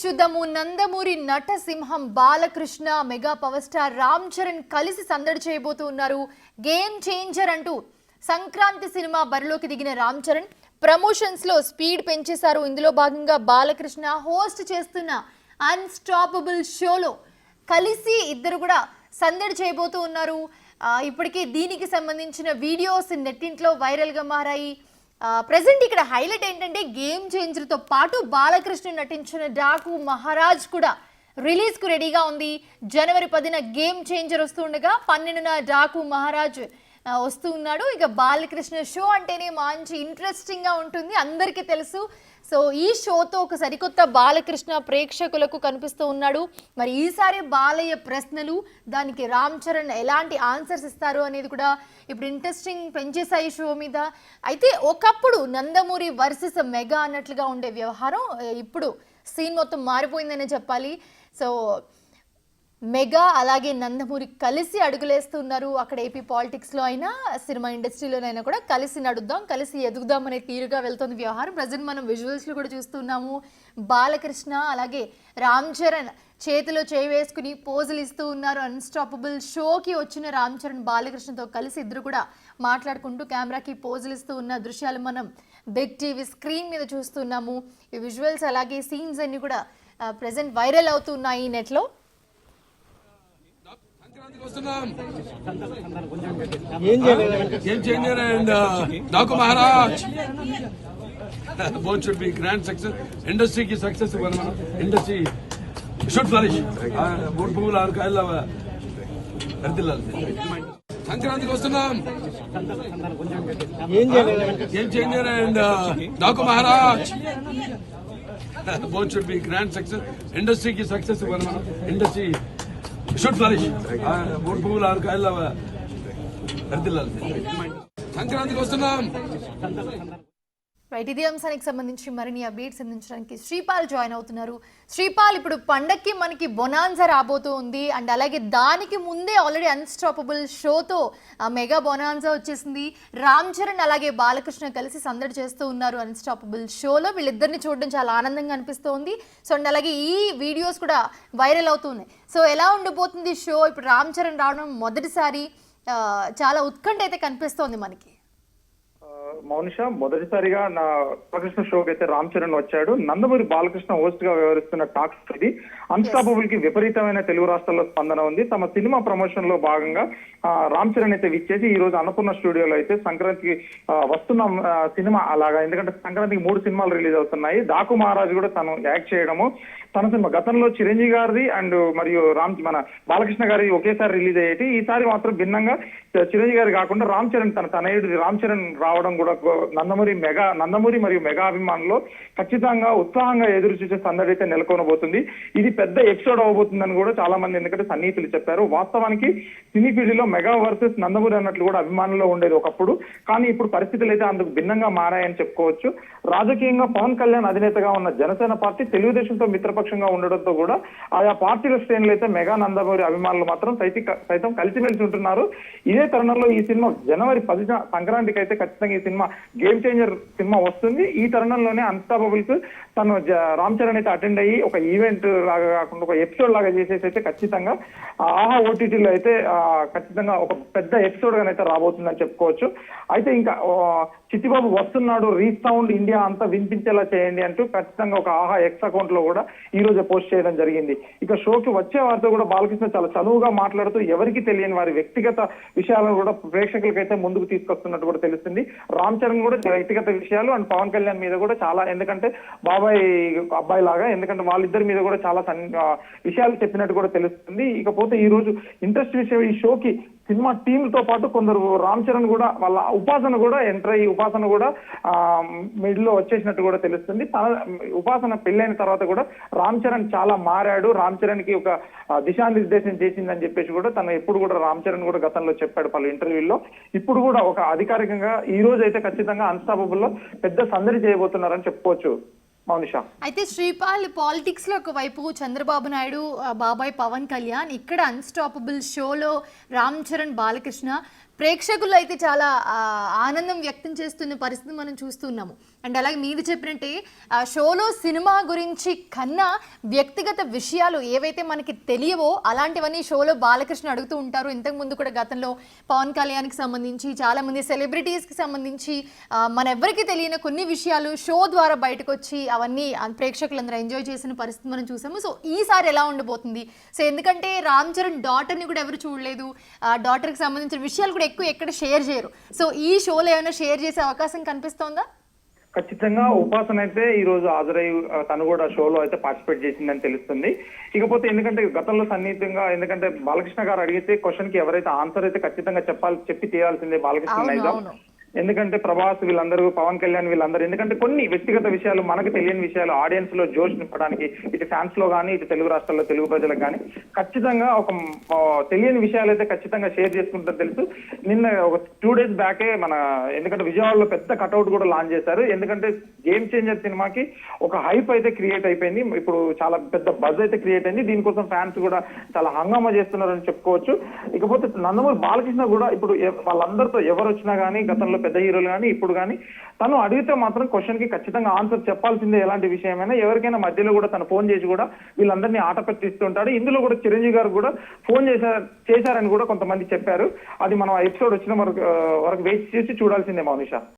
చూద్దాము. నందమూరి నటసింహం Balakrishna mega power star Ram Charan కలిసి సందడి చేయబోతూ ఉన్నారు. గేమ్ చేంజర్ అంటూ సంక్రాంతి సినిమా బరిలోకి దిగిన రామ్ చరణ్ ప్రమోషన్స్ లో స్పీడ్ పెంచేశారు. ఇందులో భాగంగా బాలకృష్ణ హోస్ట్ చేస్తున్న అన్స్టాపబుల్ షోలో కలిసి ఇద్దరు కూడా సందడి చేయబోతూ ఉన్నారు. ఇప్పటికే దీనికి సంబంధించిన వీడియోస్ నెట్టింట్లో వైరల్ గా మారాయి. ప్రెసెంట్ ఇక్కడ హైలైట్ ఏంటంటే గేమ్ చేంజర్ తో పాటు బాలకృష్ణ నటించిన డాకు మహారాజ్ కూడా రిలీజ్ కు రెడీగా ఉంది. జనవరి 10న గేమ్ చేంజర్ వస్తుండగా 12న డాకు మహారాజ్ వస్తూ ఉన్నాడు. ఇక బాలకృష్ణ షో అంటేనే మంచి ఇంట్రెస్టింగ్ గా ఉంటుంది, అందరికీ తెలుసు. సో ఈ షోతో ఒక సరికొత్త బాలకృష్ణ ప్రేక్షకులకు కనిపిస్తూ ఉన్నాడు. మరి ఈసారి బాలయ్య ప్రశ్నలు, దానికి రామ్ చరణ్ ఎలాంటి ఆన్సర్స్ ఇస్తారు అనేది కూడా ఇప్పుడు ఇంట్రెస్టింగ్ పెంచేశాయి షో మీద. అయితే ఒకప్పుడు నందమూరి వర్సెస్ మెగా అన్నట్లుగా ఉండే వ్యవహారం ఇప్పుడు సీన్ మొత్తం మారిపోయిందనే చెప్పాలి. సో మెగా అలాగే నందమూరి కలిసి అడుగులేస్తున్నారు. అక్కడ ఏపీ పాలిటిక్స్లో అయినా సినిమా ఇండస్ట్రీలోనైనా కూడా కలిసి నడుద్దాం, కలిసి ఎదుగుదాం అనే తీరుగా వెళ్తుంది వ్యవహారం. ప్రజెంట్ మనం విజువల్స్లో కూడా చూస్తున్నాము. బాలకృష్ణ అలాగే రామ్ చరణ్ చేతిలో చేయి వేసుకుని పోజులు ఇస్తూ ఉన్నారు. అన్స్టాపబుల్ షోకి వచ్చిన రామ్ చరణ్ బాలకృష్ణతో కలిసి ఇద్దరు కూడా మాట్లాడుకుంటూ కెమెరాకి పోజులు ఇస్తూ ఉన్న దృశ్యాలు మనం బిగ్ టీవీ స్క్రీన్ మీద చూస్తున్నాము. ఈ విజువల్స్ అలాగే సీన్స్ అన్ని కూడా ప్రజెంట్ వైరల్ అవుతున్నాయి నెట్లో. Game changer and Daku Maharaj. Both should be grand success. Industry ki success mana industry should flourish. Good people are kaila ardillal. Sankranti kostunam. Game changer and Daku Maharaj. Both should be grand success. Industry ki success mana industry should flourish. Good people are kaila ardillal. Sankranti kostunam. Right, ఇదే అంశానికి సంబంధించి మరిన్ని updates అందించడానికి Sripal join అవుతున్నారు. శ్రీపాల్, ఇప్పుడు పండక్కి మనకి bonanza రాబోతూ ఉంది అండ్ అలాగే దానికి ముందే ఆల్రెడీ అన్స్టాపబుల్ షోతో మెగా బొనాన్సా వచ్చేసింది. రామ్ చరణ్ అలాగే బాలకృష్ణ కలిసి సందడి చేస్తూ ఉన్నారు అన్స్టాపబుల్ షోలో. వీళ్ళిద్దరిని చూడడం చాలా ఆనందంగా అనిపిస్తోంది. సో అండ్ అలాగే ఈ వీడియోస్ కూడా వైరల్ అవుతున్నాయి. సో ఎలా ఉండబోతుంది షో? ఇప్పుడు రామ్ చరణ్ రావడం మొదటిసారి చాలా ఉత్కంఠ అయితే కనిపిస్తోంది మనకి. మౌనిష, మొదటిసారిగా నా బాలకృష్ణ షోకి అయితే రామ్ చరణ్ వచ్చాడు. నందమూరి బాలకృష్ణ హోస్ట్ గా వ్యవహరిస్తున్న టాక్స్ ఇది. అన్స్టాపబుల్ కి విపరీతమైన తెలుగు రాష్ట్రాల్లో స్పందన ఉంది. తమ సినిమా ప్రమోషన్ లో భాగంగా రామ్ చరణ్ అయితే విచ్చేసి ఈ రోజు అన్నపూర్ణ స్టూడియోలో అయితే సంక్రాంతికి వస్తున్న సినిమా అలాగా, ఎందుకంటే సంక్రాంతికి 3 సినిమాలు రిలీజ్ అవుతున్నాయి. డాకు మహారాజ్ కూడా తను యాక్ట్ చేయడము, తన సినిమా గతంలో చిరంజీవి గారిది అండ్ మరియు మన బాలకృష్ణ గారి ఒకేసారి రిలీజ్ అయ్యేటి. ఈసారి మాత్రం భిన్నంగా చిరంజీవి గారి కాకుండా రామ్ చరణ్ తన తనయుడు రామ్ చరణ్ రావడం కూడా నందమూరి మరియు మెగా అభిమానులు ఖచ్చితంగా ఉత్సాహంగా ఎదురు చూసే సందడి అయితే నెలకొనబోతుంది. ఇది పెద్ద ఎపిసోడ్ అవబోతుందని కూడా చాలా మంది ఎందుకంటే సన్నిహితులు చెప్పారు. వాస్తవానికి సినీ ఫీల్డ్లో మెగా వర్సెస్ నందమూరి అన్నట్లు కూడా అభిమానుల్లో ఉండేది ఒకప్పుడు. కానీ ఇప్పుడు పరిస్థితులు అయితే అందుకు భిన్నంగా మారాయని చెప్పుకోవచ్చు. రాజకీయంగా పవన్ కళ్యాణ్ అధినేతగా ఉన్న జనసేన పార్టీ తెలుగుదేశంతో మిత్రపక్షంగా ఉండడంతో కూడా ఆయా పార్టీల శ్రేణులు అయితే మెగా నందమూరి అభిమానులు మాత్రం సైతం కలిసిమెలిసి ఉంటున్నారు. ఇదే తరుణంలో ఈ సినిమా జనవరి 10న సంక్రాంతికి అయితే ఖచ్చితంగా ఈ సినిమా గేమ్ చేంజర్ సినిమా వస్తుంది. ఈ తరుణంలోనే అన్స్టాపబుల్ కు తను రామ్ చరణ్ అయితే అటెండ్ అయ్యి ఒక ఈవెంట్ లాగా కాకుండా ఒక ఎపిసోడ్ లాగా చేసేసి అయితే ఖచ్చితంగా ఆహా ఓటీటీలో అయితే ఖచ్చితంగా ఒక పెద్ద ఎపిసోడ్ గానైతే రాబోతుందని చెప్పుకోవచ్చు. అయితే ఇంకా చిట్టిబాబు వస్తున్నాడు, రీసౌండ్ ఇండియా అంతా వినిపించేలా చేయండి అంటూ ఖచ్చితంగా ఒక ఆహా ఎక్స్ అకౌంట్ లో కూడా ఈ రోజు పోస్ట్ చేయడం జరిగింది. ఇక షోకి వచ్చే వారితో కూడా బాలకృష్ణ చాలా చనువుగా మాట్లాడుతూ ఎవరికి తెలియని వారి వ్యక్తిగత విషయాలను కూడా ప్రేక్షకులకైతే ముందుకు తీసుకొస్తున్నట్టు కూడా తెలుస్తుంది. రామ్ చరణ్ కూడా వ్యక్తిగత విషయాలు అండ్ పవన్ కళ్యాణ్ మీద కూడా చాలా, ఎందుకంటే బాబాయ్ అబ్బాయి లాగా, ఎందుకంటే వాళ్ళిద్దరి మీద కూడా చాలా విషయాలు చెప్పినట్టు కూడా తెలుస్తుంది. ఇకపోతే ఈ రోజు ఇంట్రెస్ట్ విషయం, ఈ షోకి సినిమా టీమ్ తో పాటు కొందరు రామ్ చరణ్ కూడా వాళ్ళ ఉపాసన కూడా ఎంటర్ అయ్యి ఉపాసన కూడా మిడిల్ లో వచ్చేసినట్టు కూడా తెలుస్తుంది. ఉపాసన పెళ్ళైన తర్వాత కూడా రామ్ చరణ్ చాలా మారాడు, రామ్ చరణ్ కి ఒక దిశానిర్దేశం చేసిందని చెప్పేసి కూడా తను ఎప్పుడు కూడా రామ్ చరణ్ కూడా గతంలో చెప్పాడు పలు ఇంటర్వ్యూల్లో. ఇప్పుడు కూడా ఒక అధికారికంగా ఈ రోజు అయితే ఖచ్చితంగా అన్స్టాపబుల్ లో పెద్ద సందడి చేయబోతున్నారని చెప్పుకోవచ్చు. అయితే శ్రీపాల్, పాలిటిక్స్ లో ఒకవైపు చంద్రబాబు నాయుడు, బాబాయ్ పవన్ కళ్యాణ్, ఇక్కడ అన్స్టాపబుల్ షోలో రామ్ చరణ్ బాలకృష్ణ ప్రేక్షకులు అయితే చాలా ఆనందం వ్యక్తం చేస్తున్న పరిస్థితి మనం చూస్తున్నాము. అండ్ అలాగే మీరు చెప్పినట్టే ఆ షోలో సినిమా గురించి కన్నా వ్యక్తిగత విషయాలు ఏవైతే మనకి తెలియవో అలాంటివన్నీ షోలో బాలకృష్ణ అడుగుతూ ఉంటారు. ఇంతకు ముందు కూడా గతంలో పవన్ కళ్యాణ్కి సంబంధించి చాలా మంది సెలబ్రిటీస్కి సంబంధించి మన ఎవరికి తెలియని కొన్ని విషయాలు షో ద్వారా బయటకు వచ్చి అవన్నీ ప్రేక్షకులందరూ ఎంజాయ్ చేసిన పరిస్థితి మనం చూసాము. సో ఈసారి ఎలా ఉండబోతుంది? సో ఎందుకంటే రామ్ చరణ్ డాటర్ని కూడా ఎవరు చూడలేదు, డాటర్కి సంబంధించిన విషయాలు కూడా ఎక్కువ ఎక్కడ షేర్ చేయరు. సో ఈ షోలో ఏమైనా షేర్ చేసే అవకాశం కనిపిస్తోందా? ఖచ్చితంగా ఉపాసన అయితే ఈ రోజు హాజరై తను కూడా షోలో అయితే పార్టిసిపేట్ చేసిందని తెలుస్తుంది. ఇకపోతే ఎందుకంటే గతంలో సన్నిహితంగా, ఎందుకంటే బాలకృష్ణ గారు అడిగితే క్వశ్చన్ కి ఎవరైతే ఆన్సర్ అయితే ఖచ్చితంగా చెప్పి తీయాల్సిందే బాలకృష్ణ నైజాం. ఎందుకంటే ప్రభాస్ వీళ్ళందరూ, పవన్ కళ్యాణ్ వీళ్ళందరూ, ఎందుకంటే కొన్ని వ్యక్తిగత విషయాలు, మనకు తెలియని విషయాలు ఆడియన్స్ లో జోష్ నింపడానికి ఇటు ఫ్యాన్స్ లో కానీ ఇటు తెలుగు రాష్ట్రాల్లో తెలుగు ప్రజలకు కానీ ఖచ్చితంగా ఒక తెలియని విషయాలు అయితే ఖచ్చితంగా షేర్ చేసుకుంటారు తెలుసు. నిన్న ఒక 2 days బ్యాకే ఎందుకంటే విజయవాడలో పెద్ద కట్అవుట్ కూడా లాంచ్ చేశారు. ఎందుకంటే గేమ్ చేంజర్ సినిమాకి ఒక హైప్ అయితే క్రియేట్ అయిపోయింది. ఇప్పుడు చాలా పెద్ద బజ్ అయితే క్రియేట్ అయింది. దీనికోసం ఫ్యాన్స్ కూడా చాలా హంగామా చేస్తున్నారని చెప్పుకోవచ్చు. ఇకపోతే నందమూరి బాలకృష్ణ కూడా ఇప్పుడు వాళ్ళందరితో ఎవరు వచ్చినా కానీ, గతంలో పెద్ద హీరోలు కానీ ఇప్పుడు కానీ, తను అడిగితే మాత్రం క్వశ్చన్ కి ఖచ్చితంగా ఆన్సర్ చెప్పాల్సిందే. ఎలాంటి విషయమైనా ఎవరికైనా మధ్యలో కూడా తను ఫోన్ చేసి కూడా వీళ్ళందరినీ ఆట పట్టిస్తుంటాడు. ఇందులో కూడా చిరంజీవి గారు కూడా ఫోన్ చేశారని కూడా కొంతమంది చెప్పారు. అది మనం ఎపిసోడ్ వచ్చిన వరకు వెయిట్ చేసి చూడాల్సిందే మౌనిషా.